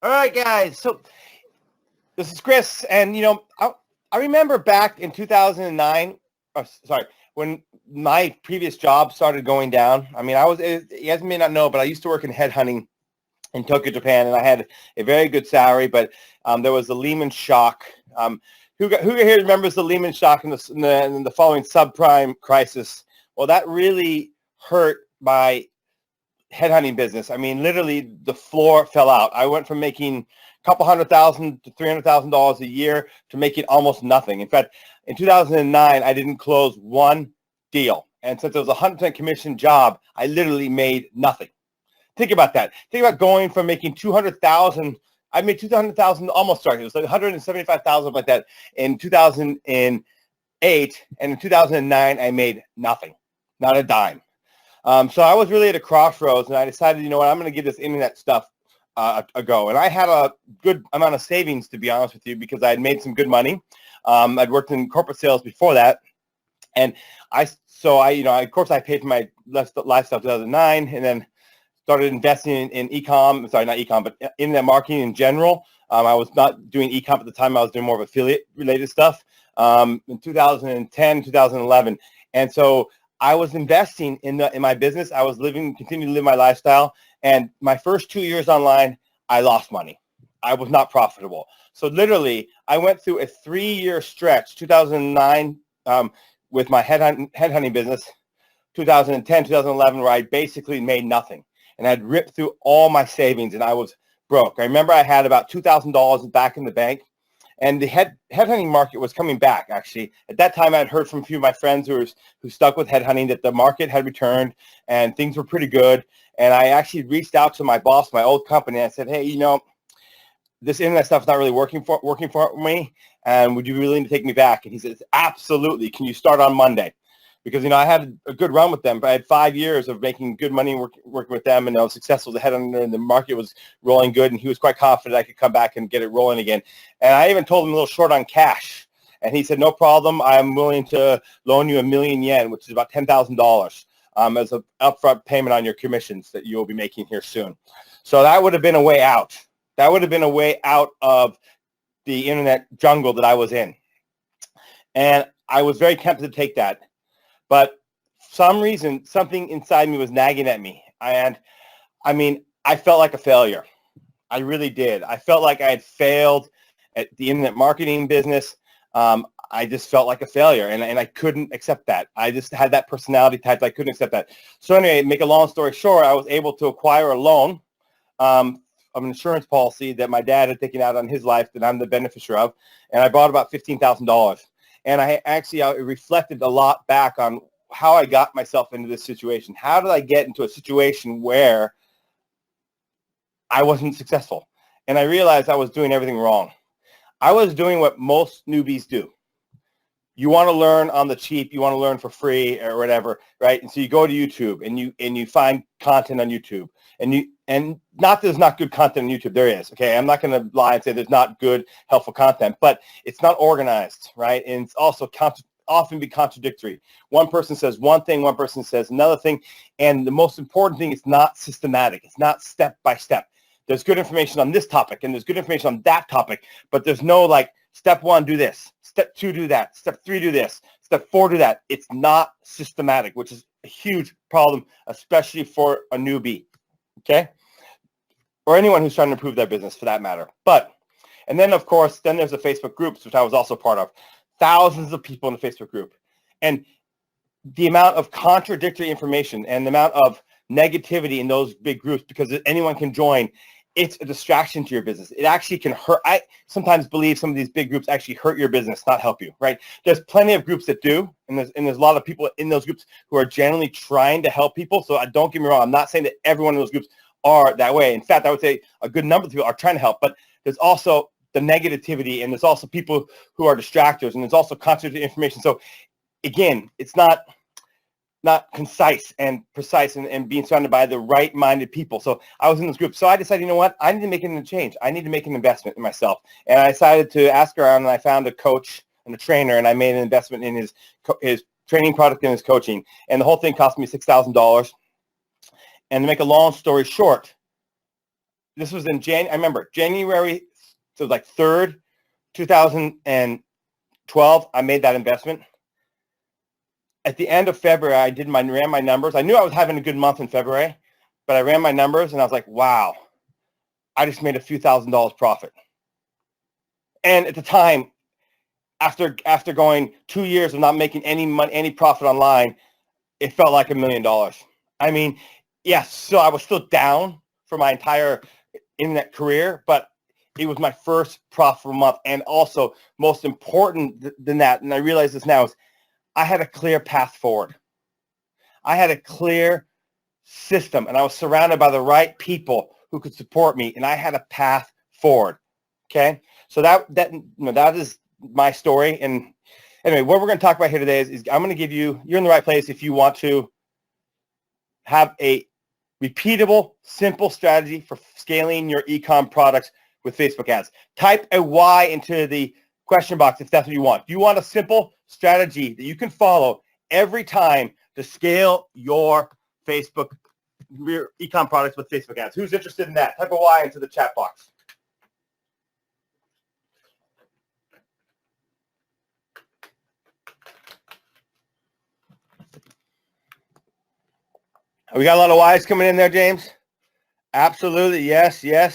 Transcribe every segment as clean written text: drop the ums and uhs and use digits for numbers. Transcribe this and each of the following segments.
All right, guys. So this is Chris, and I remember back in 2009. When my previous job started going down. I mean, you guys may not know, but I used to work in headhunting in Tokyo, Japan, and I had a very good salary. But there was the Lehman shock. Who here remembers the Lehman shock in the following subprime crisis? Well, that really hurt my headhunting business. I mean, literally the floor fell out. I went from making a couple $100,000 to $300,000 a year to making almost nothing. In fact, in 2009, I didn't close one deal. And since it was a 100% commission job, I literally made nothing. Think about that. Think about going from making $200,000. I made $200,000 almost starting. It was like $175,000 like that in 2008. And in 2009, I made nothing, not a dime. So I was really at a crossroads, and I decided, you know what, I'm going to give this internet stuff a go. And I had a good amount of savings, to be honest with you, because I had made some good money. I'd worked in corporate sales before that, and of course, I paid for my lifestyle 2009, and then started investing in e-com. Sorry, not e-com, but internet marketing in general. I was not doing e-com at the time. I was doing more of affiliate-related stuff in 2010, 2011, and so I was investing in my business. I was continuing to live my lifestyle. And my first 2 years online, I lost money. I was not profitable. So literally, I went through a 3-year stretch, 2009 with my headhunting business, 2010, 2011, where I basically made nothing. And I'd ripped through all my savings, and I was broke. I remember I had about $2,000 back in the bank. And the headhunting market was coming back, actually. At that time, I had heard from a few of my friends who stuck with headhunting that the market had returned and things were pretty good. And I actually reached out to my boss, my old company, and I said, hey, this internet stuff is not really working for me, and would you be willing to take me back? And he says, absolutely. Can you start on Monday? Because, I had a good run with them. But I had 5 years of making good money working with them, and I was successful as a headhunter, and the market was rolling good, and he was quite confident I could come back and get it rolling again. And I even told him a little short on cash. And he said, no problem. I'm willing to loan you 1,000,000 yen, which is about $10,000 as an upfront payment on your commissions that you'll be making here soon. So that would have been a way out. That would have been a way out of the internet jungle that I was in. And I was very tempted to take that. But for some reason, something inside me was nagging at me. And I mean, I felt like a failure. I really did. I felt like I had failed at the internet marketing business. I just felt like a failure, and I couldn't accept that. I just had that personality type. I couldn't accept that. So anyway, make a long story short, I was able to acquire a loan of an insurance policy that my dad had taken out on his life that I'm the beneficiary of, and I bought about $15,000. And I reflected a lot back on how I got myself into this situation. How did I get into a situation where I wasn't successful? And I realized I was doing everything wrong. I was doing what most newbies do. You want to learn on the cheap, you want to learn for free or whatever, right? And so you go to YouTube and you find content on YouTube. And not that there's not good content on YouTube, there is, okay? I'm not going to lie and say there's not good, helpful content, but it's not organized, right? And it's also often be contradictory. One person says one thing, one person says another thing, and the most important thing is not systematic. It's not step by step. There's good information on this topic, and there's good information on that topic, but there's no like, step 1, do this. Step 2, do that. Step 3, do this. Step 4, do that. It's not systematic, which is a huge problem, especially for a newbie, okay? Or anyone who's trying to improve their business for that matter. And then, of course, then there's the Facebook groups, which I was also part of. Thousands of people in the Facebook group. And the amount of contradictory information and the amount of negativity in those big groups, because anyone can join, it's a distraction to your business. It actually can hurt. I sometimes believe some of these big groups actually hurt your business, not help you, right? There's plenty of groups that do, and there's a lot of people in those groups who are generally trying to help people. So don't get me wrong. I'm not saying that everyone in those groups are that way. In fact, I would say a good number of people are trying to help, but there's also the negativity, and there's also people who are distractors, and there's also contradictory information. So again, it's not concise and precise and being surrounded by the right-minded people. So I was in this group. So I decided, you know what? I need to make a change. I need to make an investment in myself. And I decided to ask around, and I found a coach and a trainer, and I made an investment in his training product and his coaching. And the whole thing cost me $6,000. And to make a long story short, this was in I remember January, so like 3rd, 2012, I made that investment. At the end of February, I ran my numbers. I knew I was having a good month in February, but I ran my numbers and I was like, wow, I just made a few $1,000s profit. And at the time, after going 2 years of not making any money, any profit online, it felt like $1 million. I mean, yes, so I was still down for my entire internet career, but it was my first profitable month. And also, most important than that, and I realize this now, is I had a clear path forward. I had a clear system, and I was surrounded by the right people who could support me, and I had a path forward. Okay, so that is my story. And anyway, what we're going to talk about here today is I'm going to give you, you're in the right place if you want to have a repeatable, simple strategy for scaling your e-com products with Facebook ads. Type a Y into the question box if that's what you want. If you want a simple strategy that you can follow every time to scale your e-com products with Facebook ads. Who's interested in that? Type a Y into the chat box. We got a lot of Y's coming in there, James. Absolutely. Yes. Yep.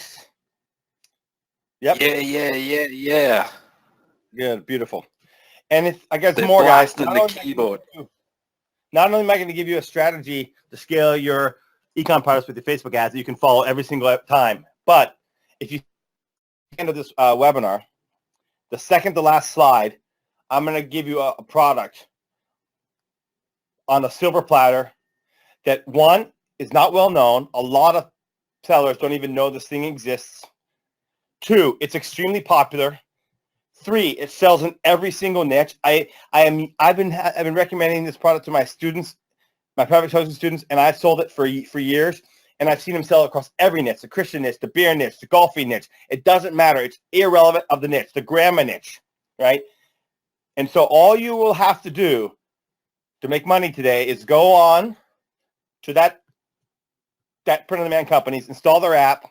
Yeah. Good. Beautiful. And I guess They're more, guys. blasting the keyboard. Not only am I going to give you a strategy to scale your e-com products with your Facebook ads that you can follow every single time, but if you end of this webinar, the second to last slide, I'm going to give you a product on a silver platter that, one, is not well known. A lot of sellers don't even know this thing exists. 2, it's extremely popular. 3, it sells in every single niche. I've been recommending this product to my students, my private coaching students, and I've sold it for years. And I've seen them sell across every niche: the Christian niche, the beer niche, the golfing niche. It doesn't matter. It's irrelevant of the niche, the grandma niche, right? And so all you will have to do to make money today is go on to that print-on-demand companies, install their app,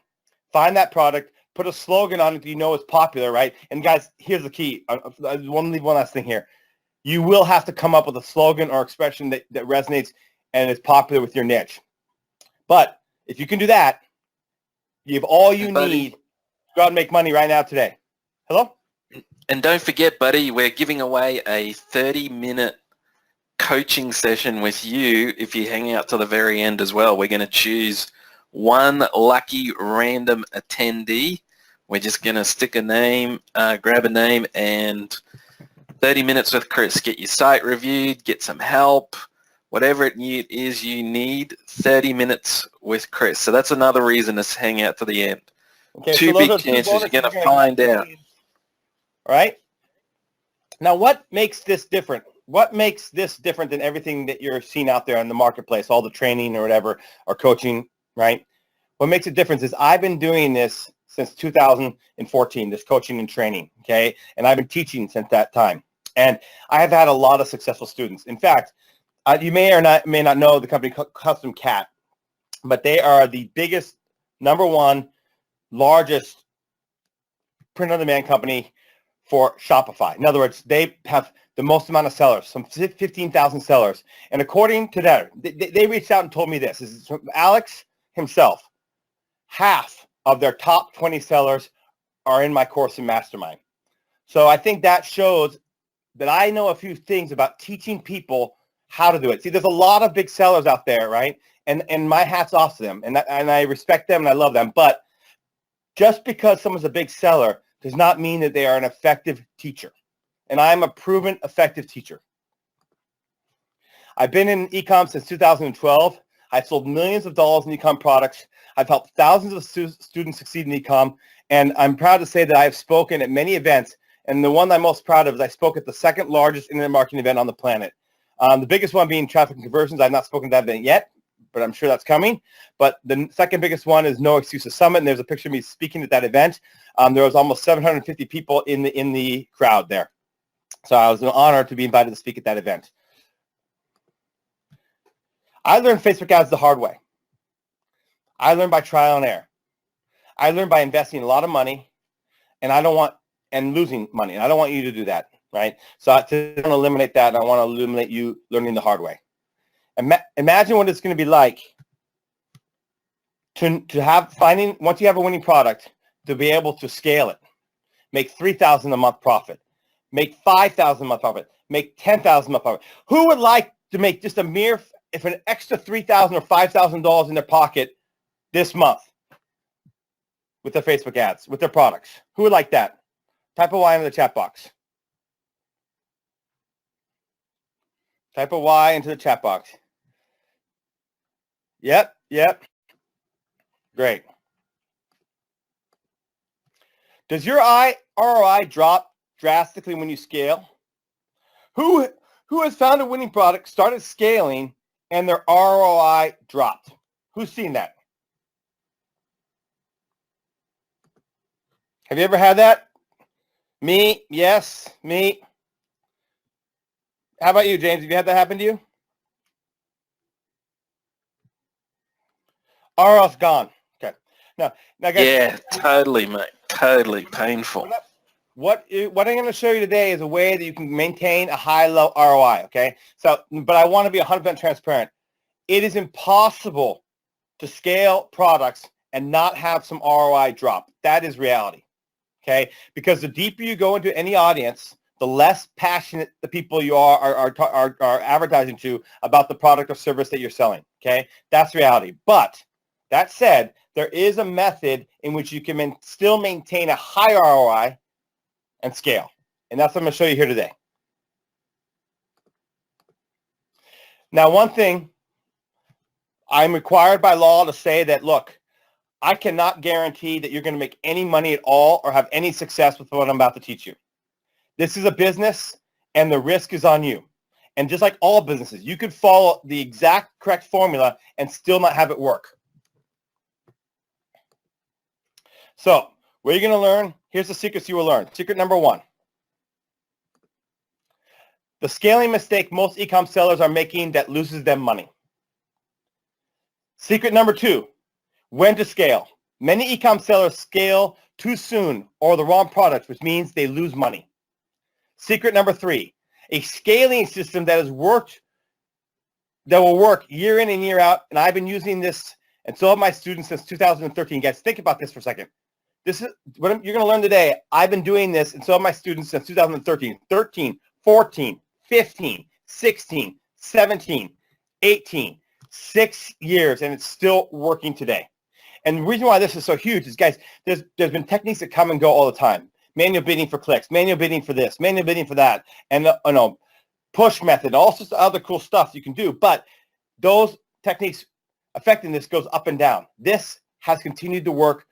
find that product, put a slogan on it that you know is popular, right? And guys, here's the key. I want to leave one last thing here. You will have to come up with a slogan or expression that resonates and is popular with your niche. But if you can do that, you have all you need to go out and make money right now today. Hello? And don't forget, buddy, we're giving away a 30-minute coaching session with you if you hang out to the very end as well. We're going to choose one lucky random attendee. We're just going to stick a name, grab a name, and 30 minutes with Chris. Get your site reviewed, get some help, whatever it is you need, 30 minutes with Chris. So that's another reason to hang out to the end. Okay, two big chances you're going to find out. All right. Now, what makes this different? What makes this different than everything that you're seeing out there in the marketplace, all the training or whatever, or coaching, right? What makes a difference is I've been doing this since 2014, this coaching and training, okay? And I've been teaching since that time. And I have had a lot of successful students. In fact, you may not know the company Custom Cat, but they are the biggest, #1, largest print-on-demand company for Shopify. In other words, they have the most amount of sellers, some 15,000 sellers. And according to that, they reached out and told me this. This is from Alex himself. Half of their top 20 sellers are in my course in Mastermind. So I think that shows that I know a few things about teaching people how to do it. See, there's a lot of big sellers out there, right? And my hat's off to them. And I respect them and I love them. But just because someone's a big seller does not mean that they are an effective teacher. And I'm a proven effective teacher. I've been in e-com since 2012. I've sold millions of dollars in e-com products. I've helped thousands of students succeed in e-com. And I'm proud to say that I have spoken at many events. And the one I'm most proud of is I spoke at the second largest internet marketing event on the planet. The biggest one being Traffic and Conversions. I've not spoken at that event yet, but I'm sure that's coming. But the second biggest one is No Excuses Summit, and there's a picture of me speaking at that event. There was almost 750 people in the crowd there. So I was an honor to be invited to speak at that event. I learned Facebook ads the hard way. I learned by trial and error. I learned by investing a lot of money, and losing money, and I don't want you to do that, right? So I want to eliminate that, and I want to eliminate you learning the hard way. Imagine what it's going to be like to have once you have a winning product, to be able to scale it, make $3,000 a month profit, make $5,000 a month profit, make $10,000 a month profit. Who would like to make just if an extra $3,000 or $5,000 in their pocket this month with their Facebook ads, with their products? Who would like that? Type a Y into the chat box. Type a Y into the chat box. Yep. Great. Does your ROI drop drastically when you scale? Who has found a winning product, started scaling, and their ROI dropped? Who's seen that? Have you ever had that? Me? Yes, me. How about you, James? Have you had that happen to you? ROI's gone. Okay. Now guys. Yeah, totally, mate. Totally painful. What I'm going to show you today is a way that you can maintain a high low ROI. Okay. So, but I want to be 100% transparent. It is impossible to scale products and not have some ROI drop. That is reality. Okay. Because the deeper you go into any audience, the less passionate the people you are advertising to about the product or service that you're selling. Okay. That's reality. But that said, there is a method in which you can still maintain a high ROI and scale. And that's what I'm going to show you here today. Now, one thing, I'm required by law to say that, look, I cannot guarantee that you're going to make any money at all or have any success with what I'm about to teach you. This is a business, and the risk is on you. And just like all businesses, you could follow the exact correct formula and still not have it work. So what you're going to learn, here's the secrets you will learn. Secret number 1. The scaling mistake most e-com sellers are making that loses them money. Secret number 2, when to scale. Many e-com sellers scale too soon or the wrong product, which means they lose money. Secret number 3, a scaling system that will work year in and year out. And I've been using this, and so have my students, since 2013. Guys, think about this for a second. This is what you're going to learn today. I've been doing this, and so have my students, since 2013, 13, 14, 15, 16, 17, 18, 6 years, and it's still working today. And the reason why this is so huge is, guys, there's been techniques that come and go all the time. Manual bidding for clicks, manual bidding for this, manual bidding for that, and push method, all sorts of other cool stuff you can do. But those techniques affecting this goes up and down. This has continued to work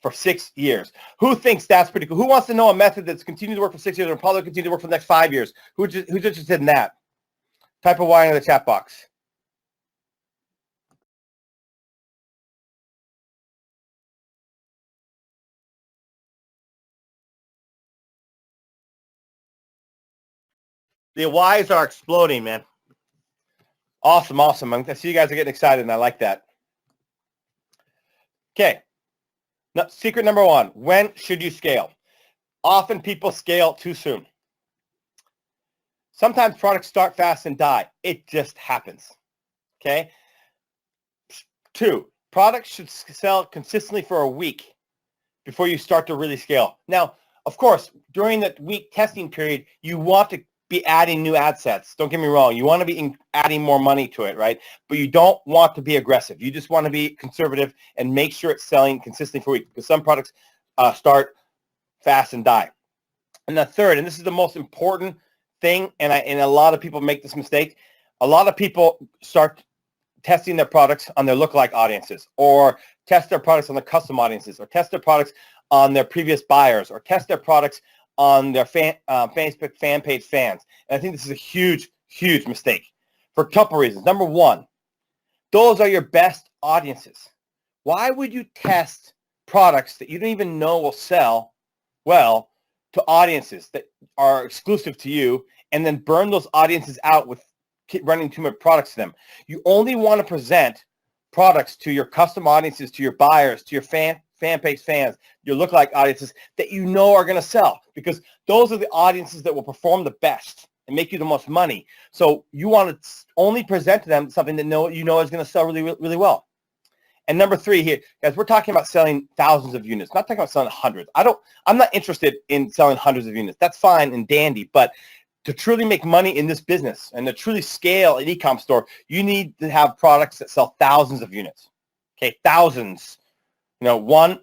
for 6 years. Who thinks that's pretty cool? Who wants to know a method that's continued to work for 6 years and probably continue to work for the next 5 years? Who's interested in that? Type a Y in the chat box. The Y's are exploding, man. Awesome. I see you guys are getting excited, and I like that. Okay. Now, secret number 1, when should you scale? Often people scale too soon. Sometimes products start fast and die. It just happens. Okay. 2, products should sell consistently for a week before you start to really scale. Now, of course, during that week testing period, you want to be adding new ad sets. Don't get me wrong. You want to be adding more money to it, right? But you don't want to be aggressive. You just want to be conservative and make sure it's selling consistently for a week, because some products start fast and die. And the third, and this is the most important thing, and a lot of people make this mistake. A lot of people start testing their products on their lookalike audiences, or test their products on their custom audiences, or test their products on their previous buyers, or test their products on their Facebook fan page fans. And I think this is a huge, huge mistake for a couple reasons. Number 1, those are your best audiences. Why would you test products that you don't even know will sell well to audiences that are exclusive to you, and then burn those audiences out with running too many products to them? You only want to present products to your custom audiences, to your buyers, to your fan fan page fans, your lookalike audiences that you know are going to sell, because those are the audiences that will perform the best and make you the most money. So you want to only present to them something that you know is going to sell really, really well. And number 3 here, guys, we're talking about selling thousands of units, not talking about selling hundreds. I'm not interested in selling hundreds of units. That's fine and dandy, but to truly make money in this business and to truly scale an e-com store, you need to have products that sell thousands of units. Okay, thousands. 100S,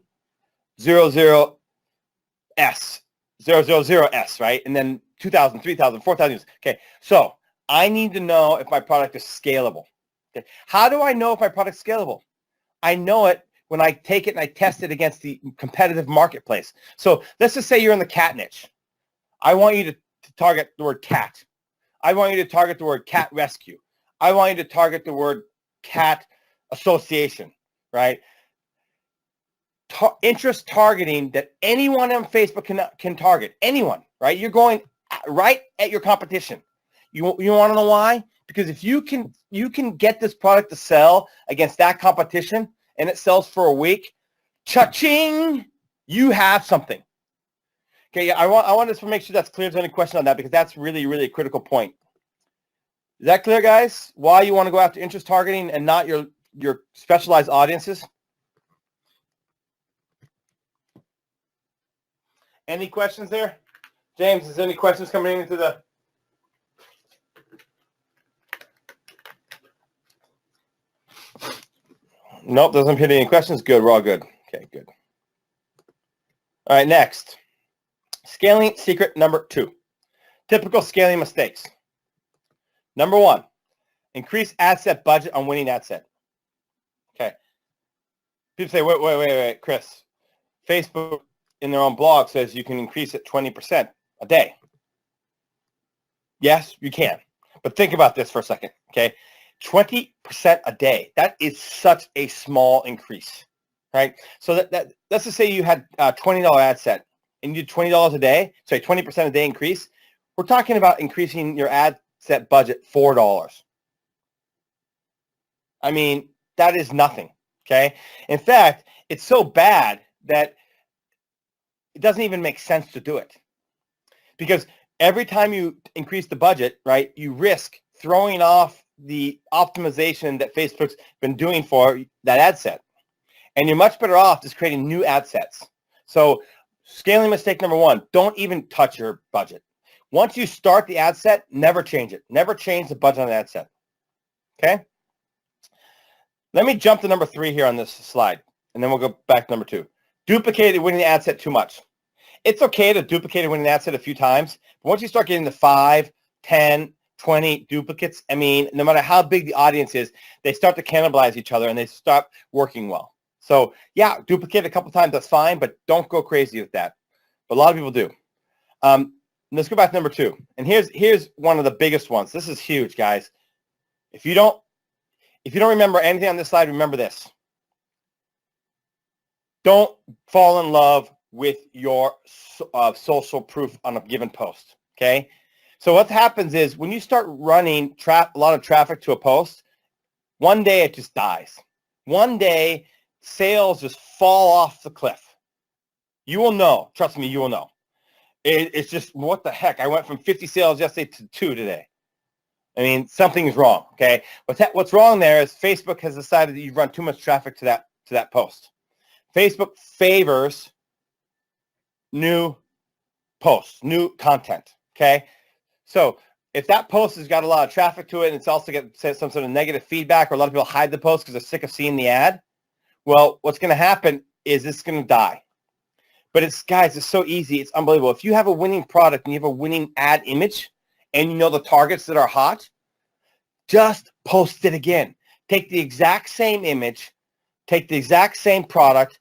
000S, right? And then 2,000, 3,000, 4,000 units. Okay, so I need to know if my product is scalable. Okay, how do I know if my product's scalable? I know it when I take it and I test it against the competitive marketplace. So let's just say you're in the cat niche. I want you to target the word cat. I want you to target the word cat rescue. I want you to target the word cat association, right? Interest targeting that anyone on Facebook can target. Anyone, right? You're going right at your competition. You want to know why? Because if you can get this product to sell against that competition and it sells for a week, cha-ching, you have something. Okay, yeah, I want to make sure that's clear. If there's any question on that, because that's really, really a critical point. Is that clear, guys? Why you want to go after interest targeting and not your specialized audiences? Any questions there? James, is there any questions coming into the... Nope, doesn't appear to be any questions. Good, we're all good. Okay, good. All right, next. Scaling secret number 2. Typical scaling mistakes. Number 1, increase ad set budget on winning ad set. Okay. People say, wait, Chris. Facebook in their own blog says you can increase it 20% a day. Yes, you can. But think about this for a second, okay? 20% a day. That is such a small increase, right? So that let's just say you had a $20 ad set and you did $20 a day, sorry, 20% a day increase. We're talking about increasing your ad set budget $4. I mean, that is nothing, okay? In fact, it's so bad that it doesn't even make sense to do it, because every time you increase the budget, right, you risk throwing off the optimization that Facebook's been doing for that ad set. And you're much better off just creating new ad sets. So scaling mistake number 1, don't even touch your budget. Once you start the ad set, never change it. Never change the budget on the ad set. Okay? Let me jump to number 3 here on this slide, and then we'll go back to number 2. Duplicated winning the ad set too much. It's okay to duplicate a winning ad set a few times, but once you start getting to 5, 10, 20 duplicates, I mean, no matter how big the audience is, they start to cannibalize each other and they stop working well. So yeah, duplicate a couple times, that's fine, but don't go crazy with that. But a lot of people do. Let's go back to number 2. And here's one of the biggest ones. This is huge, guys. If you don't remember anything on this slide, remember this. Don't fall in love with your social proof on a given post, okay? So what happens is when you start running a lot of traffic to a post, one day it just dies. One day sales just fall off the cliff. You will know. Trust me, you will know. It's just, what the heck? I went from 50 sales yesterday to 2 today. I mean, something's wrong, okay? What's wrong there is Facebook has decided that you've run too much traffic to that post. Facebook favors new posts, new content, okay? So if that post has got a lot of traffic to it and it's also got some sort of negative feedback, or a lot of people hide the post because they're sick of seeing the ad, well, what's going to happen is it's going to die. But guys, it's so easy. It's unbelievable. If you have a winning product and you have a winning ad image and you know the targets that are hot, just post it again. Take the exact same image, take the exact same product,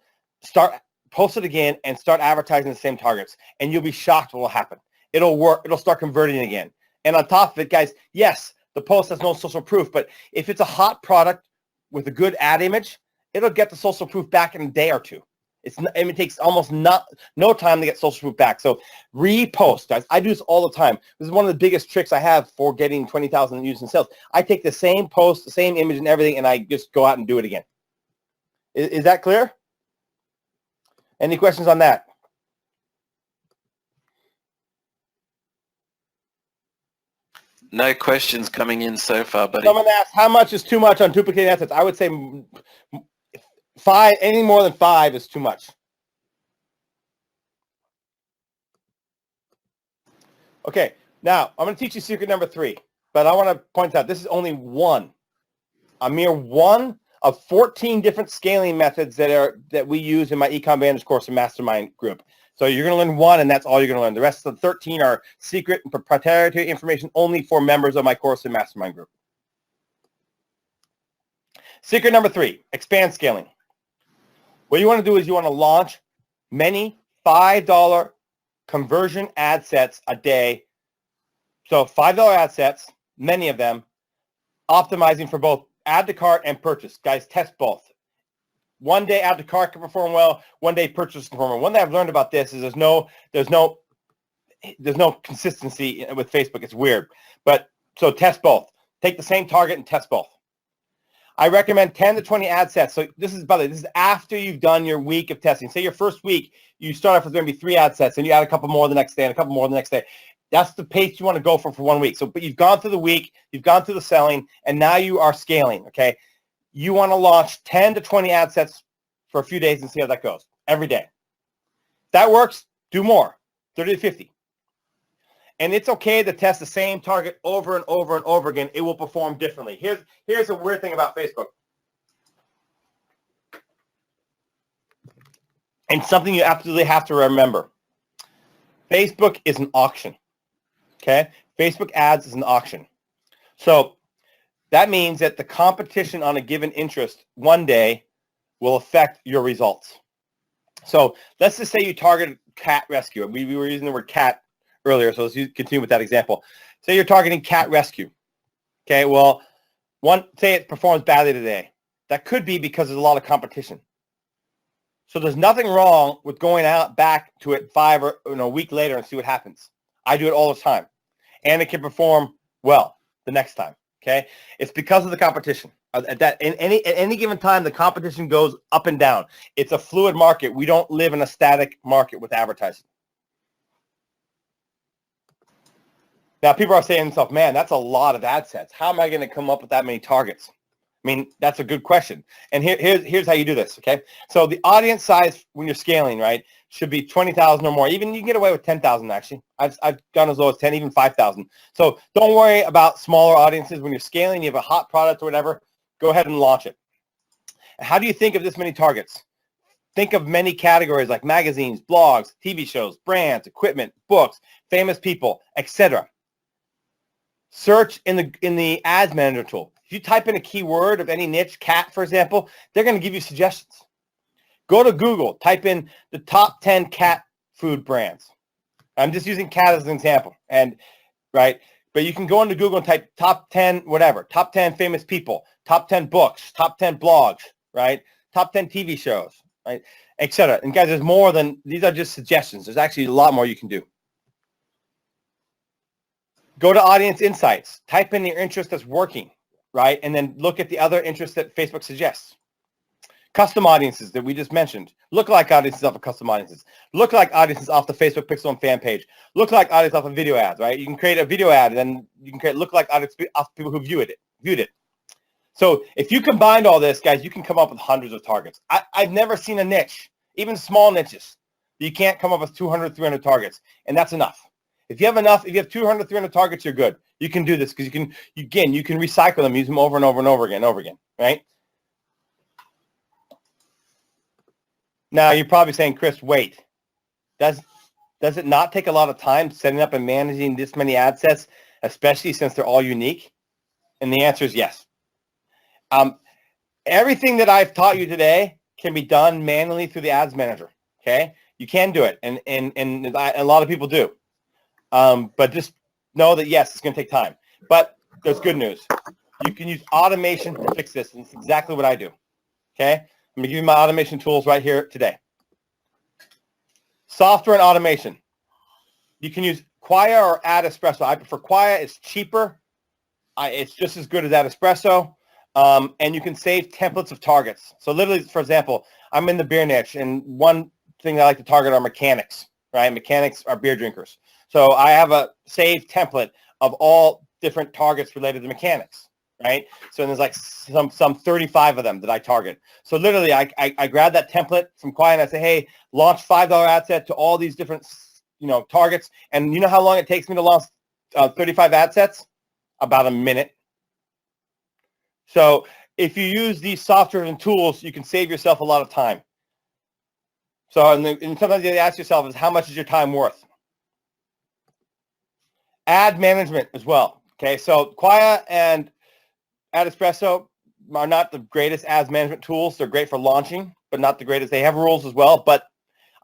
post it again, and start advertising the same targets. And you'll be shocked what will happen. It'll work. It'll start converting again. And on top of it, guys, yes, the post has no social proof, but if it's a hot product with a good ad image, it'll get the social proof back in a day or 2. It takes almost no time to get social proof back. So repost, guys. I do this all the time. This is one of the biggest tricks I have for getting 20,000 views in sales. I take the same post, the same image and everything, and I just go out and do it again. Is that clear? Any questions on that? No questions coming in so far, buddy. Someone asked, how much is too much on duplicating assets? I would say 5, anything more than 5 is too much. Okay, now I'm going to teach you secret number 3, but I want to point out this is only a mere one of 14 different scaling methods that we use in my Ecom Vantage course and Mastermind group. So you're going to learn one, and that's all you're going to learn. The rest of the 13 are secret and proprietary information only for members of my course and Mastermind group. Secret number 3, expand scaling. What you want to do is you want to launch many $5 conversion ad sets a day. So $5 ad sets, many of them, optimizing for both add to cart and purchase. Guys, test both. One day add to cart can perform well. One day purchase can perform well. One thing I've learned about this is there's no consistency with Facebook. It's weird. But so test both. Take the same target and test both. I recommend 10 to 20 ad sets. So this is, by the way, this is after you've done your week of testing. Say your first week, you start off with going to be 3 ad sets, and you add a couple more the next day and a couple more the next day. That's the pace you want to go for 1 week. So, but you've gone through the week, you've gone through the selling, and now you are scaling, okay? You want to launch 10 to 20 ad sets for a few days and see how that goes every day. If that works, do more, 30 to 50. And it's okay to test the same target over and over and over again. It will perform differently. Here's a weird thing about Facebook. And something you absolutely have to remember. Facebook is an auction, okay? Facebook ads is an auction. So that means that the competition on a given interest one day will affect your results. So let's just say you target cat rescue. We were using the word cat earlier, so let's continue with that example. Say you're targeting cat rescue. Okay, well, say it performs badly today. That could be because there's a lot of competition. So there's nothing wrong with going out back to it 5 or a week later and see what happens. I do it all the time. And it can perform well the next time. Okay, it's because of the competition. At any given time, the competition goes up and down. It's a fluid market. We don't live in a static market with advertising. Now, people are saying to themselves, man, that's a lot of ad sets. How am I going to come up with that many targets? I mean, that's a good question. And here's how you do this, okay? So the audience size when you're scaling, right, should be 20,000 or more. Even you can get away with 10,000, actually. I've gone as low as 10, even 5,000. So don't worry about smaller audiences. When you're scaling, you have a hot product or whatever, go ahead and launch it. How do you think of this many targets? Think of many categories like magazines, blogs, TV shows, brands, equipment, books, famous people, etc. Search in the ads manager tool. If you type in a keyword of any niche, cat, for example, they're going to give you suggestions. Go to Google, type in the top 10 cat food brands. I'm just using cat as an example, and right? But you can go into Google and type top 10 whatever, top 10 famous people, top 10 books, top 10 blogs, right? Top 10 TV shows, right? Etc. And guys, there's more than, these are just suggestions. There's actually a lot more you can do. Go to Audience Insights. Type in your interest that's working, right? And then look at the other interests that Facebook suggests. Custom audiences that we just mentioned. Lookalike audiences off of custom audiences. Lookalike audiences off the Facebook Pixel and fan page. Lookalike audience off of video ads, right? You can create a video ad, and then you can create lookalike audience off people who viewed it. So if you combined all this, guys, you can come up with hundreds of targets. I've never seen a niche, even small niches, you can't come up with 200, 300 targets, and that's enough. If you have enough, if you have 200, 300 targets, you're good. You can do this because you can recycle them, use them over and over and over again, right? Now, you're probably saying, Chris, wait, does it not take a lot of time setting up and managing this many ad sets, especially since they're all unique? And the answer is yes. Everything that I've taught you today can be done manually through the ads manager, okay? You can do it, and a lot of people do. But just know that, yes, it's going to take time. But there's good news. You can use automation to fix this, and it's exactly what I do, okay? I'm going to give you my automation tools right here today. Software and automation. You can use Quia or Ad Espresso. I prefer Quia. It's cheaper. It's just as good as Ad Espresso. And you can save templates of targets. So literally, for example, I'm in the beer niche, and one things I like to target are mechanics, right? Mechanics are beer drinkers. So I have a saved template of all different targets related to mechanics, right? So there's like some 35 of them that I target. So literally I grab that template from Quia and I say, hey, launch $5 ad set to all these different, targets. And you know how long it takes me to launch 35 ad sets? About a minute. So if you use these software and tools, you can save yourself a lot of time. So and sometimes you ask yourself is how much is your time worth? Ad management as well. Okay, so Quia and Ad Espresso are not the greatest ads management tools. They're great for launching, but not the greatest. They have rules as well, but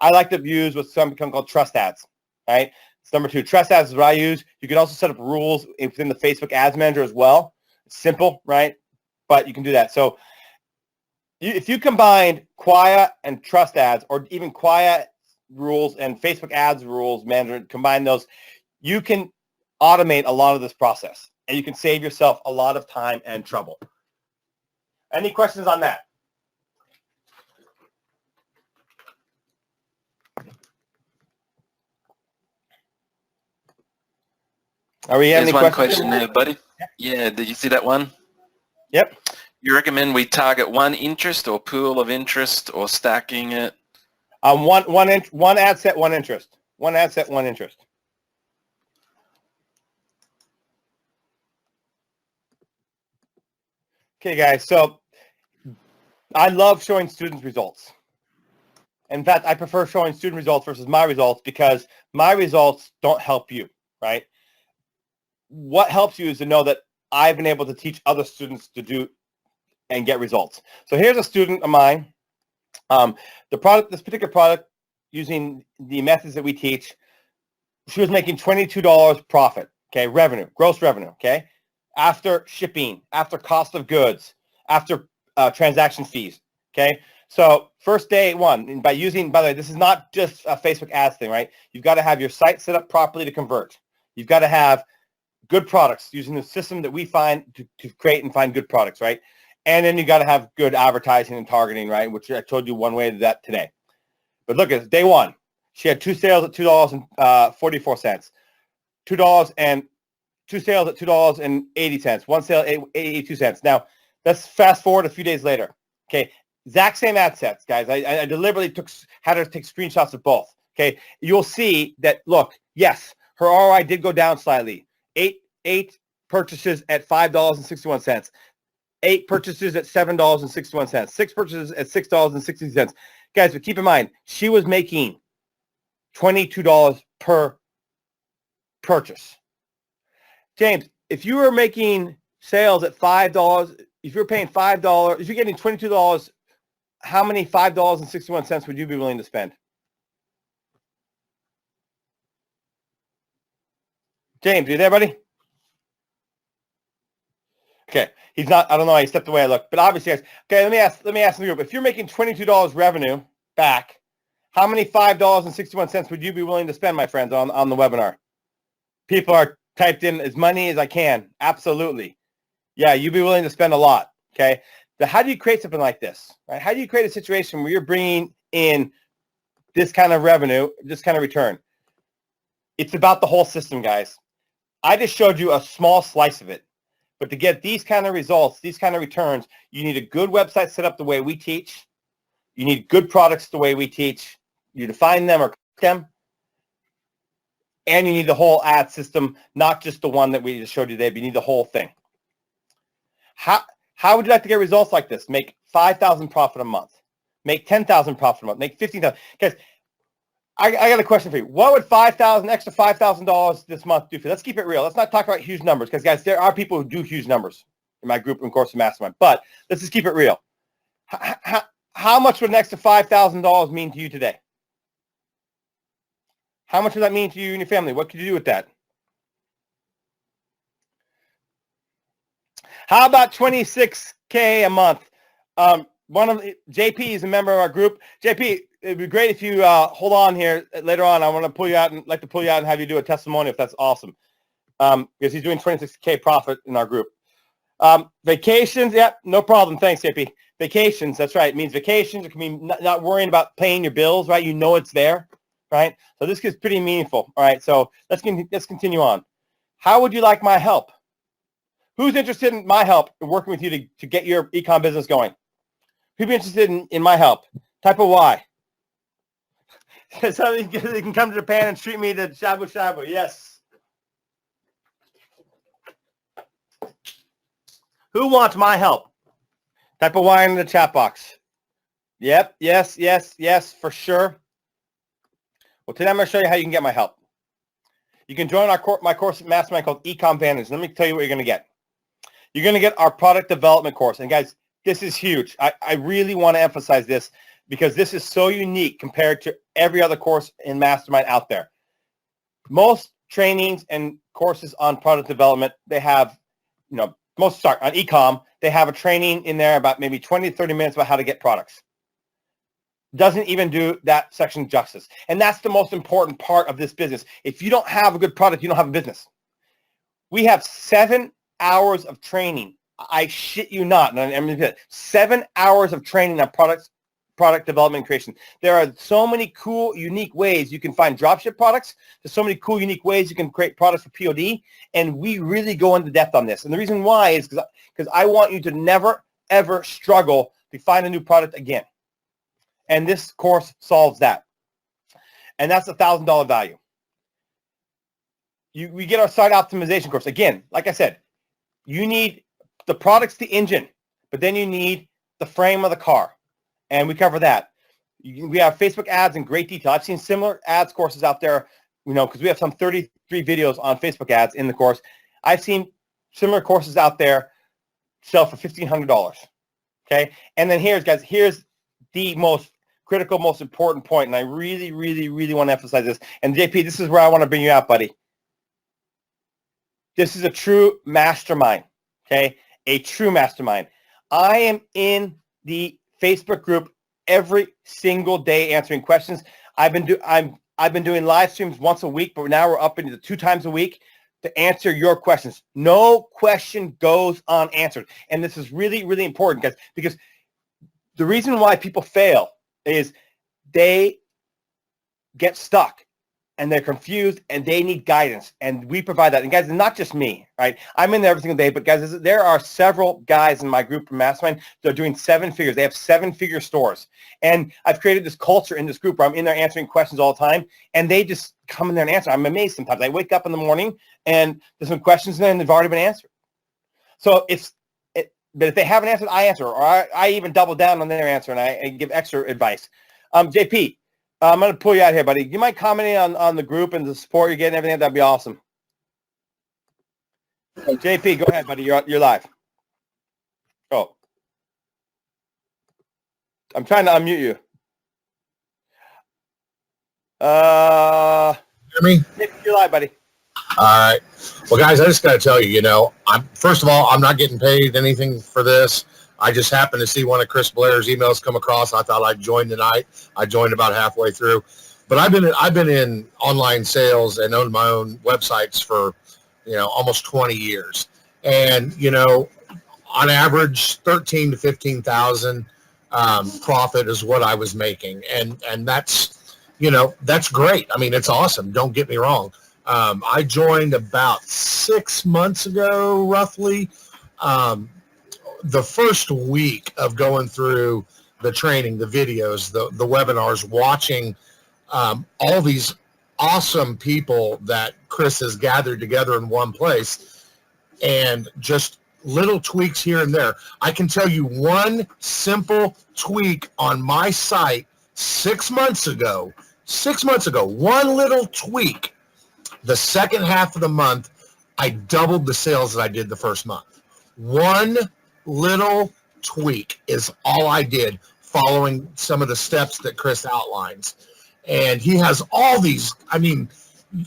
I like to use what's something called Trust Ads, right? It's number 2. Trust Ads is what I use. You can also set up rules within the Facebook Ads Manager as well. It's simple, right? But you can do that. So if you combine Quia and Trust Ads, or even Quia rules and Facebook Ads rules manager, combine those, you can automate a lot of this process, and you can save yourself a lot of time and trouble. Any questions on that? Are we having There's any one questions? question there, buddy. Yeah, did you see that one? Yep. You recommend we target one interest or pool of interest or stacking it? One ad set, one interest. One ad set, one interest. Okay, guys. So I love showing students results. In fact, I prefer showing student results versus my results because my results don't help you, right? What helps you is to know that I've been able to teach other students to do and get results. So here's a student of mine. This particular product, using the methods that we teach, she was making $22 profit, okay, revenue, gross revenue, okay, after shipping, after cost of goods, after transaction fees, okay. So first day one, and by the way, this is not just a Facebook ads thing, right? You've got to have your site set up properly to convert. You've got to have good products using the system that we find to create and find good products, right? And then you got to have good advertising and targeting, right? Which I told you one way to that today. But look at day one. She had 2 sales at $2.44, two sales at $2.80, one sale at 82 cents. Now, let's fast forward a few days later. Okay, exact same ad sets, guys. I deliberately had her take screenshots of both. Okay, you'll see that. Look, yes, her ROI did go down slightly. Eight purchases at $5.61. 8 purchases at $7.61. 6 purchases at $6.60. Guys, but keep in mind, she was making $22 per purchase. James, if you were making sales at $5, if you're paying $5, if you're getting $22, how many $5.61 would you be willing to spend? James, you there, buddy? Okay, he's not. I don't know. He stepped away. I looked, but obviously, okay. Let me ask the group. If you're making $22 revenue back, how many $5.61 would you be willing to spend, my friends, on the webinar? People are typed in as many as I can. Absolutely. Yeah, you'd be willing to spend a lot. Okay. So how do you create something like this? Right? How do you create a situation where you're bringing in this kind of revenue, this kind of return? It's about the whole system, guys. I just showed you a small slice of it. But to get these kind of results, these kind of returns, you need a good website set up the way we teach. You need good products the way we teach. You define them or cook them. And you need the whole ad system, not just the one that we just showed you today, but you need the whole thing. How would you like to get results like this? Make 5,000 profit a month. Make 10,000 profit a month. Make 15,000. Guys, I got a question for you. What would extra $5,000 this month do for you? Let's keep it real. Let's not talk about huge numbers because, guys, there are people who do huge numbers in my group and course of mastermind. But let's just keep it real. How much would an extra $5,000 mean to you today? How much does that mean to you and your family? What could you do with that? How about $26K a month? JP is a member of our group. JP, it'd be great if you hold on here later on. I want to pull you out and have you do a testimony if that's awesome. Because he's doing $26K profit in our group. Vacations, yeah, no problem. Thanks, JP. Vacations, that's right. It means vacations. It can mean not worrying about paying your bills, right? You know it's there, right? So this gets pretty meaningful. All right, so let's continue on. How would you like my help? Who's interested in my help in working with you to get your ecom business going? Who'd be interested in my help? Type of Y. So they can come to Japan and treat me to shabu shabu. Yes. Who wants my help? Type of Y in the chat box. Yep. Yes, yes, yes, for sure. Well, today I'm going to show you how you can get my help. You can join my course mastermind called Ecom Vantage. Let me tell you what you're going to get. You're going to get our product development course. And guys, this is huge. I really want to emphasize this because this is so unique compared to every other course in mastermind out there. Most trainings and courses on product development, they have, on ecom, they have a training in there about maybe 20 to 30 minutes about how to get products. Doesn't even do that section justice. And that's the most important part of this business. If you don't have a good product, you don't have a business. We have 7 hours of training. I shit you not. 7 hours of training on product development and creation. There are so many cool, unique ways you can find dropship products. There's so many cool, unique ways you can create products for POD. And we really go into depth on this. And the reason why is because I want you to never, ever struggle to find a new product again. And this course solves that. And that's $1,000 value. We get our site optimization course. Again, like I said, you need the product's the engine, but then you need the frame of the car. And we cover that. We have Facebook ads in great detail. I've seen similar ads courses out there, because we have some 33 videos on Facebook ads in the course. I've seen similar courses out there sell for $1,500. Okay. And then here's the most critical, most important point. And I really, really, really want to emphasize this. And JP, this is where I want to bring you out, buddy. This is a true mastermind. Okay. A true mastermind. I am in the Facebook group every single day answering questions. I've been doing live streams once a week, but now we're up into 2 times a week to answer your questions. No question goes unanswered. And this is really, really important, guys, because the reason why people fail is they get stuck and they're confused and they need guidance. And we provide that. And guys, it's not just me, right? I'm in there every single day, but guys, there are several guys in my group from Mastermind that are doing 7 figures. They have 7-figure stores. And I've created this culture in this group where I'm in there answering questions all the time. And they just come in there and answer. I'm amazed sometimes. I wake up in the morning and there's some questions in there and they've already been answered. So but if they haven't answered, I answer, or I even double down on their answer and I give extra advice. JP, I'm going to pull you out here, buddy. Do you mind commenting on the group and the support you're getting, everything? That'd be awesome. JP, go ahead, buddy. You're live. Oh. I'm trying to unmute you. Hear me? You're live, buddy. All right. Well, guys, I just got to tell you, first of all, I'm not getting paid anything for this. I just happened to see one of Chris Blair's emails come across. I thought I'd join tonight. I joined about halfway through, but I've been in online sales and owned my own websites for, almost 20 years. And, on average, 13 to 15,000 profit is what I was making. And that's, that's great. I mean, it's awesome. Don't get me wrong. I joined about 6 months ago, roughly. The first week of going through the training, the videos, the webinars, watching all these awesome people that Chris has gathered together in one place, and just little tweaks here and there. I can tell you one simple tweak on my site 6 months ago, one little tweak. The second half of the month, I doubled the sales that I did the first month. One little tweak is all I did, following some of the steps that Chris outlines. And he has all these, I mean,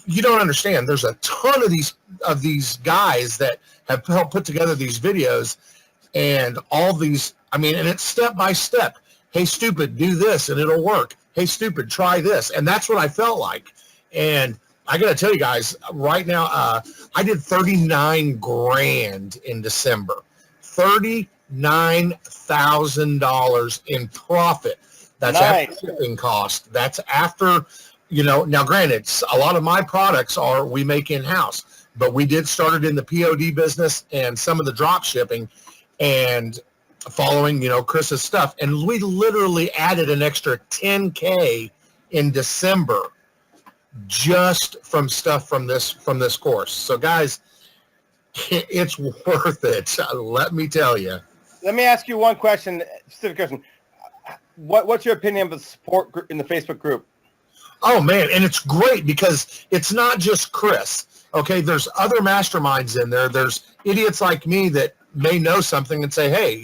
you don't understand. There's a ton of these guys that have helped put together these videos and all these, I mean, and it's step by step. Hey, stupid, do this and it'll work. Hey, stupid, try this. And that's what I felt like. And I got to tell you guys, right now, I did 39 grand in December. 39 $9,000 in profit. That's Nice. after shipping cost. That's after, now granted, a lot of my products we make in-house, but we did start it in the POD business and some of the drop shipping and following, Chris's stuff. And we literally added an extra 10K in December just from stuff from this course. So guys, it's worth it. Let me tell you. Let me ask you one question, specific question. What's your opinion of the support group in the Facebook group? Oh man, and it's great because it's not just Chris. Okay, there's other masterminds in there. There's idiots like me that may know something and say, hey,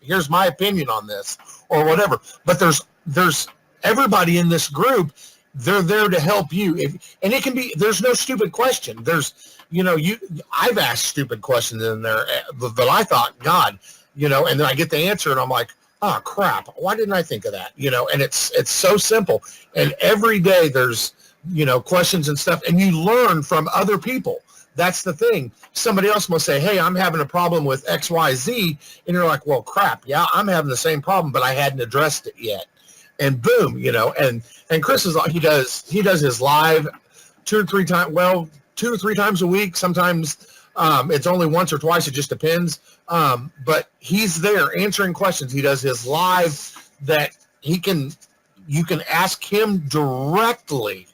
here's my opinion on this or whatever. But there's everybody in this group. They're there to help you. And it can be, there's no stupid question. There's, I've asked stupid questions in there that I thought, God, and then I get the answer and I'm like, oh crap, why didn't I think of that? And it's so simple. And every day there's, questions and stuff, and you learn from other people. That's the thing. Somebody else must say, hey, I'm having a problem with XYZ. And you're like, well, crap. Yeah, I'm having the same problem, but I hadn't addressed it yet. And boom, and Chris he does his live 2 or 3 times a week. Sometimes it's only once or twice. It just depends. But he's there answering questions. He does his live that you can ask him directly.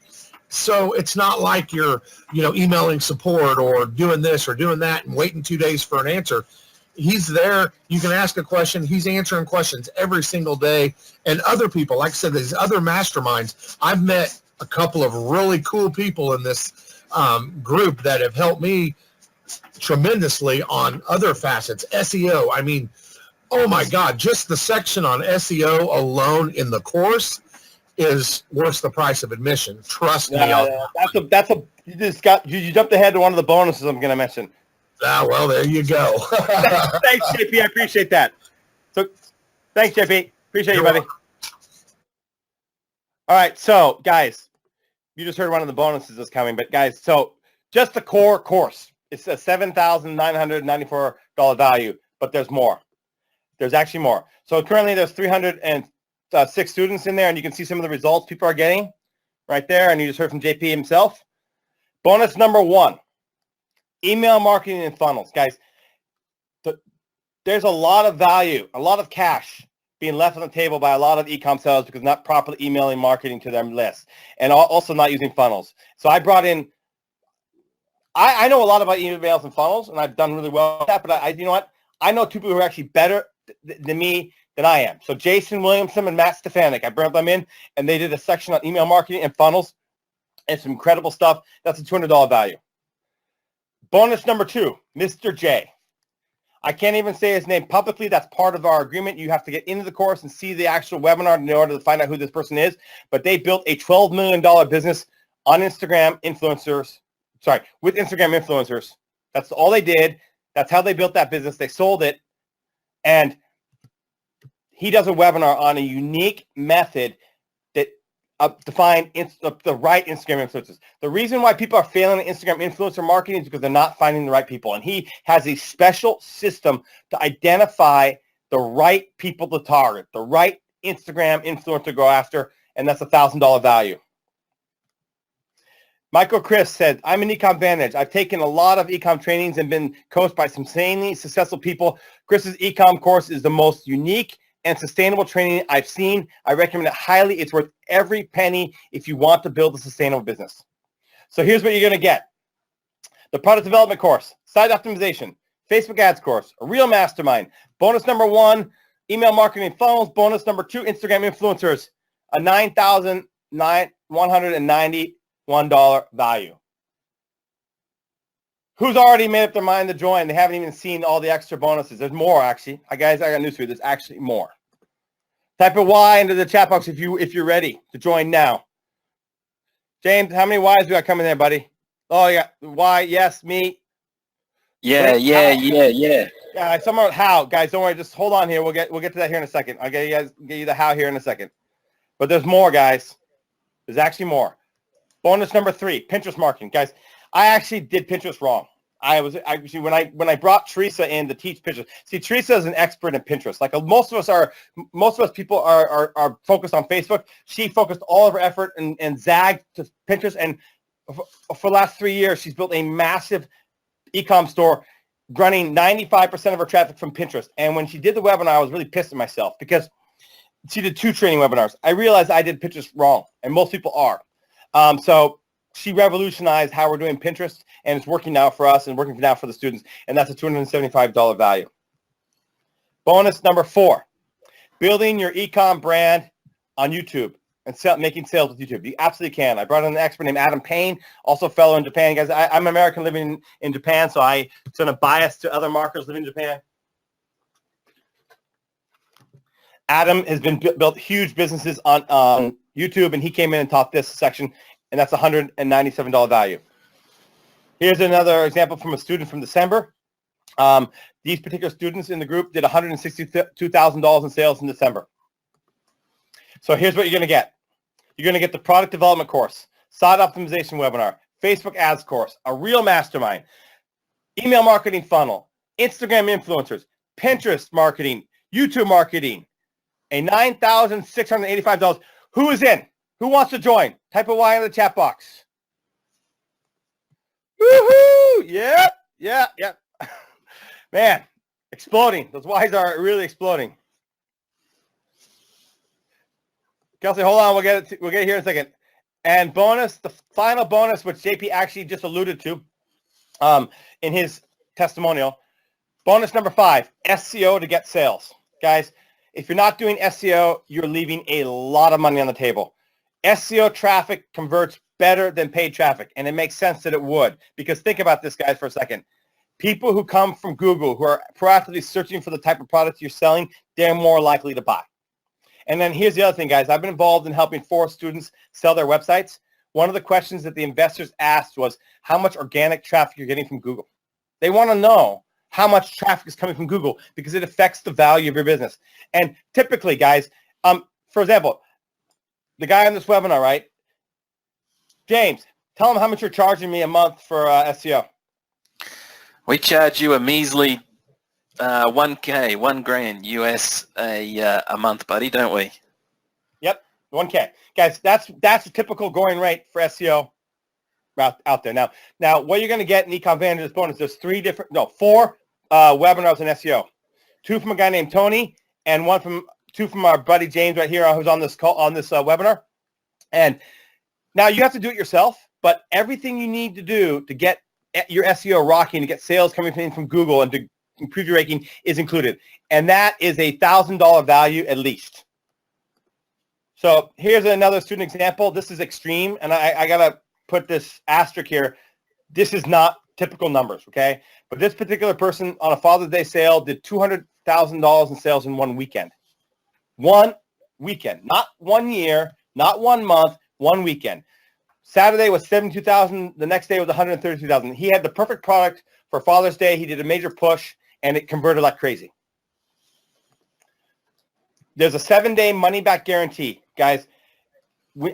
So it's not like you're, emailing support or doing this or doing that and waiting 2 days for an answer. He's there. You can ask a question. He's answering questions every single day. And other people, like I said, these other masterminds, I've met a couple of really cool people in this group that have helped me tremendously on other facets. SEO. I mean, oh my God, just the section on SEO alone in the course is worth the price of admission. Trust me. You jumped ahead to one of the bonuses I'm going to mention. Well, there you go. Thanks, JP. I appreciate that. So, thanks, JP. Appreciate you, buddy. All right, so guys, you just heard one of the bonuses that's coming, but guys, so just the core course, it's a $7,994 value, but there's more. There's actually more. So currently there's 306 students in there, and you can see some of the results people are getting right there, and you just heard from JP himself. Bonus number 1. Email marketing and funnels. Guys, there's a lot of value, a lot of cash being left on the table by a lot of e-com sellers because not properly emailing marketing to their list and also not using funnels. So I brought in, I know a lot about emails and funnels, and I've done really well with that, but you know what? I know 2 people who are actually better than me than I am. So Jason Williamson and Matt Stefanik, I brought them in, and they did a section on email marketing and funnels and some incredible stuff. That's a $200 value. Bonus number 2, Mr. J. I can't even say his name publicly. That's part of our agreement. You have to get into the course and see the actual webinar in order to find out who this person is. But they built a $12 million business on Instagram influencers. Sorry, with Instagram influencers. That's all they did. That's how they built that business. They sold it. And he does a webinar on a unique method that to find the right Instagram influencers. The reason why people are failing at Instagram influencer marketing is because they're not finding the right people. And he has a special system to identify the right people to target, the right Instagram influencer to go after, and that's a $1,000 value. Michael Chris said, I'm an Ecom Vantage. I've taken a lot of Ecom trainings and been coached by some insanely successful people. Chris's Ecom course is the most unique and sustainable training I've seen. I recommend it highly. It's worth every penny if you want to build a sustainable business. So here's what you're going to get. The product development course, site optimization, Facebook ads course, a real mastermind. Bonus number 1, email marketing funnels. Bonus number 2, Instagram influencers, a $9,191 value. Who's already made up their mind to join? They haven't even seen all the extra bonuses. There's more, actually. Guys, I got news for you. There's actually more. Type a Y into the chat box if you're ready to join now. James, how many Y's we got coming there, buddy? Oh, yeah. Y, yes, me. Yeah. Yeah, somewhere how. Guys, don't worry. Just hold on here. We'll get to that here in a second. I'll get you the how here in a second. But there's more, guys. There's actually more. Bonus number 3, Pinterest marketing. Guys, I actually did Pinterest wrong. When I brought Teresa in to teach Pinterest. See, Teresa is an expert in Pinterest. Like most of us people are focused on Facebook. She focused all of her effort and zagged to Pinterest. And for the last 3 years, she's built a massive e-com store running 95% of her traffic from Pinterest. And when she did the webinar, I was really pissed at myself because she did 2 training webinars. I realized I did Pinterest wrong, and most people are. So she revolutionized how we're doing Pinterest, and it's working now for us and working now for the students, and that's a $275 value. Bonus number 4, building your e-com brand on YouTube and making sales with YouTube. You absolutely can. I brought in an expert named Adam Payne, also a fellow in Japan. Guys, I'm American living in Japan, so I'm sort of biased to other marketers living in Japan. Adam has built huge businesses on YouTube, and he came in and taught this section, and that's $197 value. Here's another example from a student from December. These particular students in the group did $162,000 in sales in December. So here's what you're going to get. You're going to get the product development course, site optimization webinar, Facebook ads course, a real mastermind, email marketing funnel, Instagram influencers, Pinterest marketing, YouTube marketing, a $9,685. Who is in? Who wants to join? Type a Y in the chat box. Woohoo! Yep. Man, exploding. Those Ys are really exploding. Kelsey, hold on. We'll get it here in a second. And bonus, the final bonus, which JP actually just alluded to in his testimonial. Bonus number 5, SEO to get sales. Guys, if you're not doing SEO, you're leaving a lot of money on the table. SEO traffic converts better than paid traffic, and it makes sense that it would, because think about this, guys, for a second. People who come from Google, who are proactively searching for the type of product you're selling, they're more likely to buy. And then here's the other thing, guys. I've been involved in helping 4 students sell their websites. One of the questions that the investors asked was how much organic traffic you're getting from Google. They want to know how much traffic is coming from Google because it affects the value of your business. And typically, guys, for example, the guy on this webinar, right? James, tell him how much you're charging me a month for SEO. We charge you a measly $1,000 US a month, buddy, don't we? Yep, $1K. Guys, that's a typical going rate for SEO out there. Now what you're going to get in Ecom Vantage bonus, there's 4 webinars in SEO. 2 from a guy named Tony, and 2 from our buddy James right here, who's on this call on this webinar. And now you have to do it yourself, but everything you need to do to get your SEO rocking, to get sales coming in from Google and to improve your ranking is included. And that is a $1,000 value at least. So here's another student example. This is extreme, and I got to put this asterisk here. This is not typical numbers, okay? But this particular person on a Father's Day sale did $200,000 in sales in 1 weekend. 1 weekend, not 1 year, not 1 month, 1 weekend. Saturday was $72,000. The next day was $132,000. He had the perfect product for Father's Day. He did a major push, and it converted like crazy. There's a 7-day money-back guarantee. Guys,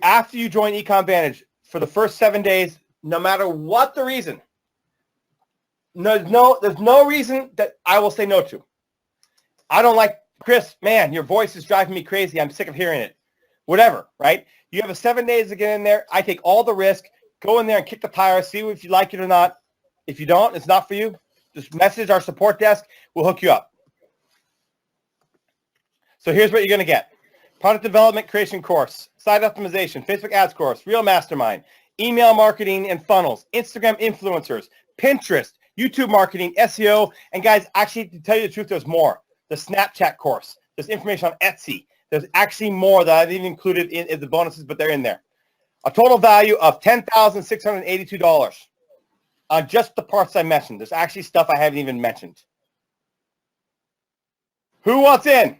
after you join Ecom Vantage, for the first 7 days, no matter what the reason, there's no reason that I will say no to. I don't like, Chris, man, your voice is driving me crazy. I'm sick of hearing it. Whatever, right? You have a 7 days to get in there. I take all the risk. Go in there and kick the tires. See if you like it or not. If you don't, it's not for you. Just message our support desk. We'll hook you up. So here's what you're going to get. Product development creation course, site optimization, Facebook ads course, real mastermind, email marketing and funnels, Instagram influencers, Pinterest, YouTube marketing, SEO. And guys, actually, to tell you the truth, there's more. The Snapchat course. There's information on Etsy. There's actually more that I didn't include in the bonuses, but they're in there. A total value of $10,682 on just the parts I mentioned. There's actually stuff I haven't even mentioned. Who wants in?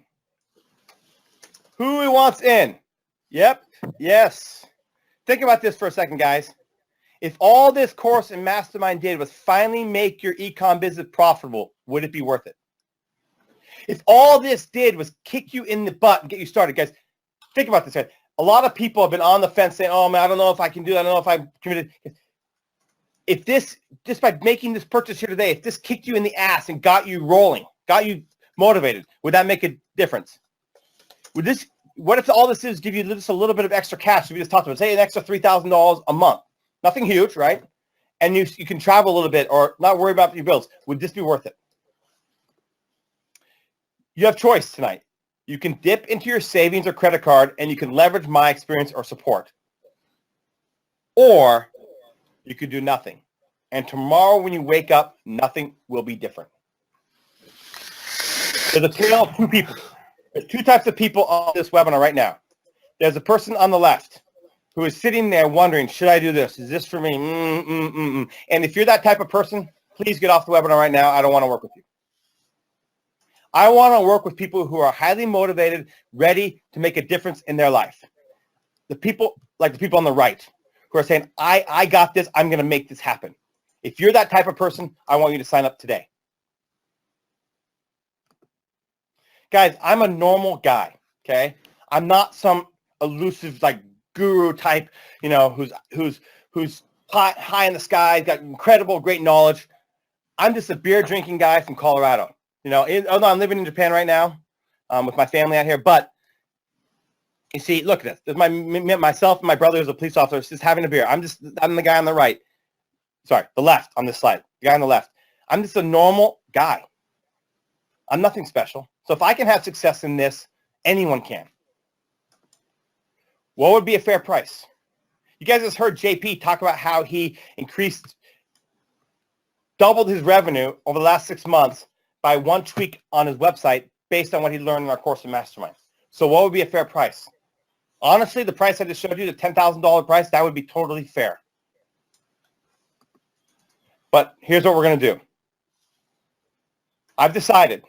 Who wants in? Yep. Yes. Think about this for a second, guys. If all this course and mastermind did was finally make your e-com business profitable, would it be worth it? If all this did was kick you in the butt and get you started, guys, think about this, guys. A lot of people have been on the fence saying, oh, man, I don't know if I can do that. I don't know if I'm committed. if this, just by making this purchase here today, if this kicked you in the ass and got you rolling, got you motivated, would that make a difference? Would this, what if all this is give you just a little bit of extra cash? We just talked about, say an extra $3,000 a month, nothing huge, right? And you can travel a little bit or not worry about your bills. Would this be worth it? You have choice tonight. You can dip into your savings or credit card and you can leverage my experience or support. Or you could do nothing. And tomorrow when you wake up, nothing will be different. There's a tale of two people. There's two types of people on this webinar right now. There's a person on the left who is sitting there wondering, should I do this? Is this for me? And if you're that type of person, please get off the webinar right now. I don't want to work with you. I want to work with people who are highly motivated, ready to make a difference in their life. The people, like the people on the right, who are saying, I got this. I'm going to make this happen. If you're that type of person, I want you to sign up today. Guys, I'm a normal guy, okay? I'm not some elusive, like, guru type, you know, who's high in the sky, got incredible, great knowledge. I'm just a beer drinking guy from Colorado. You know, although I'm living in Japan right now with my family out here, but you see, look at this. There's myself and my brother who's a police officer just having a beer. I'm the guy on the right. Sorry, the left on this slide. The guy on the left. I'm just a normal guy. I'm nothing special. So if I can have success in this, anyone can. What would be a fair price? You guys just heard JP talk about how he doubled his revenue over the last 6 months by one tweak on his website based on what he learned in our course of Mastermind. So what would be a fair price? Honestly, the price I just showed you, the $10,000 price, that would be totally fair. But here's what we're going to do. I've decided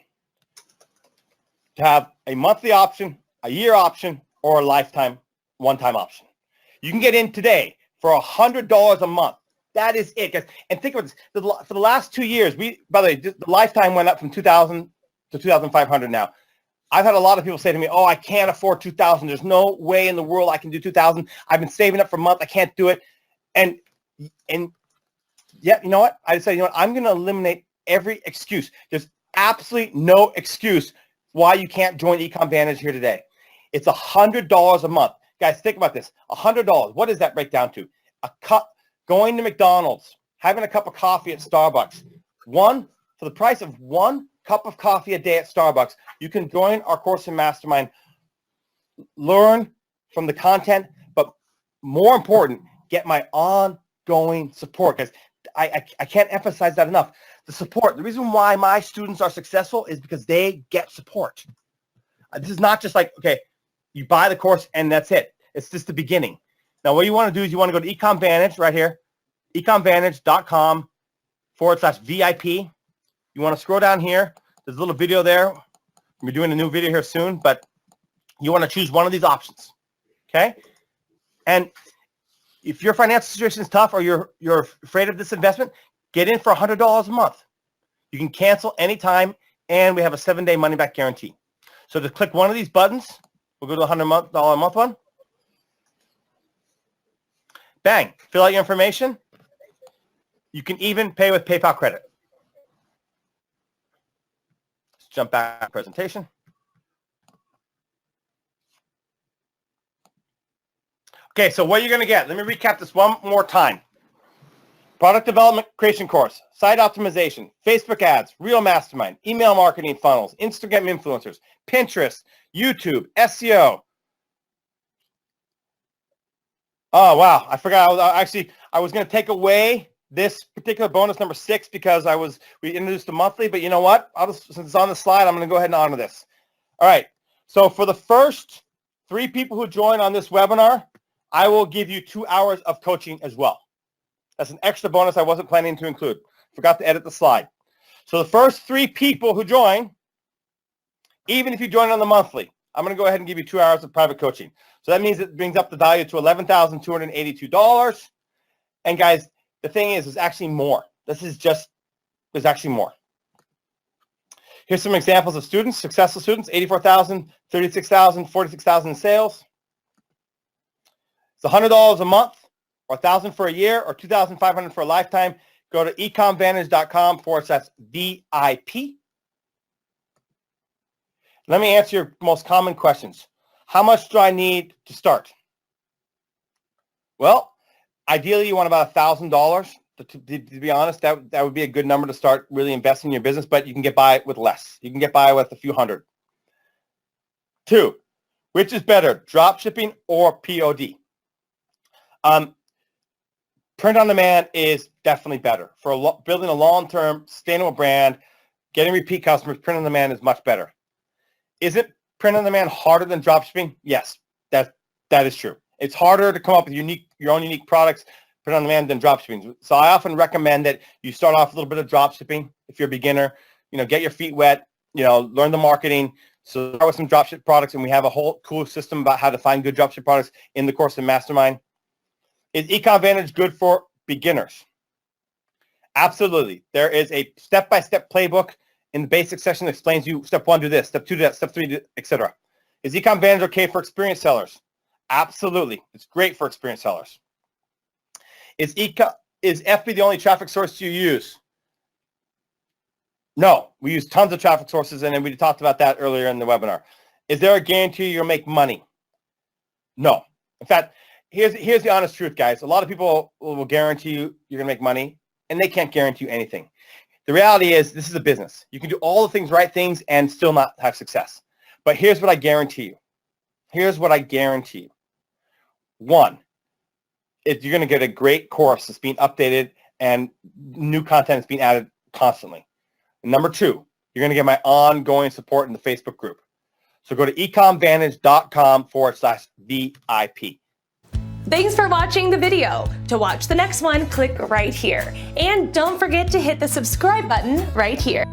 to have a monthly option, a year option, or a lifetime one-time option. You can get in today for $100 a month. That is it, guys. And think about this. For the last 2 years, by the way, the lifetime went up from $2,000 to $2,500 now. I've had a lot of people say to me, oh, I can't afford $2,000. There's no way in the world I can do $2,000. I've been saving up for a month. I can't do it. And yeah, you know what? I decided, you know what? I'm going to eliminate every excuse. There's absolutely no excuse why you can't join Ecom Vantage here today. It's $100 a month. Guys, think about this. $100. What does that break down to? A cup, going to McDonald's, having a cup of coffee at Starbucks. For the price of one cup of coffee a day at Starbucks, you can join our course in Mastermind, learn from the content, but more important, get my ongoing support. Because I can't emphasize that enough. The support, the reason why my students are successful is because they get support. This is not just like, okay, you buy the course and that's it. It's just the beginning. Now, what you want to do is you want to go to Ecom Vantage right here, ecomvantage.com/VIP. You want to scroll down here. There's a little video there. We're doing a new video here soon, but you want to choose one of these options, okay? And if your financial situation is tough or you're afraid of this investment, get in for $100 a month. You can cancel anytime, and we have a 7-day money-back guarantee. So to click one of these buttons, we'll go to the $100 a month one. Bang, fill out your information. You can even pay with PayPal credit. Let's jump back to the presentation. Okay, so what you're going to get, let me recap this one more time. Product development creation course, site optimization, Facebook ads, real mastermind, email marketing funnels, Instagram influencers, Pinterest, YouTube, SEO. Oh, wow. I forgot. I was going to take away this particular bonus number 6 because we introduced the monthly, but you know what? Since it's on the slide, I'm going to go ahead and honor this. All right. So for the first 3 people who join on this webinar, I will give you 2 hours of coaching as well. That's an extra bonus I wasn't planning to include. Forgot to edit the slide. So the first 3 people who join, even if you join on the monthly, I'm going to go ahead and give you 2 hours of private coaching. So that means it brings up the value to $11,282. And guys, the thing is, there's actually more. There's actually more. Here's some examples of students, successful students, 84,000, 36,000, 46,000 in sales. It's $100 a month. or $1,000 for a year, or $2,500 for a lifetime, go to ecomvantage.com/VIP. Let me answer your most common questions. How much do I need to start? Well, ideally you want about $1,000. To be honest, that would be a good number to start really investing in your business, but you can get by with less. You can get by with a few hundred. 2, which is better, drop shipping or POD? Print on demand is definitely better. For building a long-term sustainable brand, getting repeat customers, print on demand is much better. Is it print on demand harder than drop shipping? Yes, that is true. It's harder to come up with your own unique products, print on demand, than drop shipping. So I often recommend that you start off a little bit of drop shipping if you're a beginner. Get your feet wet. Learn the marketing. So start with some dropship products, and we have a whole cool system about how to find good dropship products in the course of Mastermind. Is Ecomvantage good for beginners? Absolutely. There is a step-by-step playbook in the basic section that explains you step 1, do this, step 2, do that, step 3, etc. Is Ecomvantage okay for experienced sellers? Absolutely. It's great for experienced sellers. Is FB the only traffic source you use? No, we use tons of traffic sources, and we talked about that earlier in the webinar. Is there a guarantee you'll make money? No. In fact, here's the honest truth, guys. A lot of people will guarantee you're going to make money, and they can't guarantee you anything. The reality is this is a business. You can do all the right things and still not have success. But here's what I guarantee you. Here's what I guarantee you. 1, you're going to get a great course that's being updated and new content is being added constantly. And number 2, you're going to get my ongoing support in the Facebook group. So go to ecomvantage.com/VIP. Thanks for watching the video. To watch the next one, click right here. And don't forget to hit the subscribe button right here.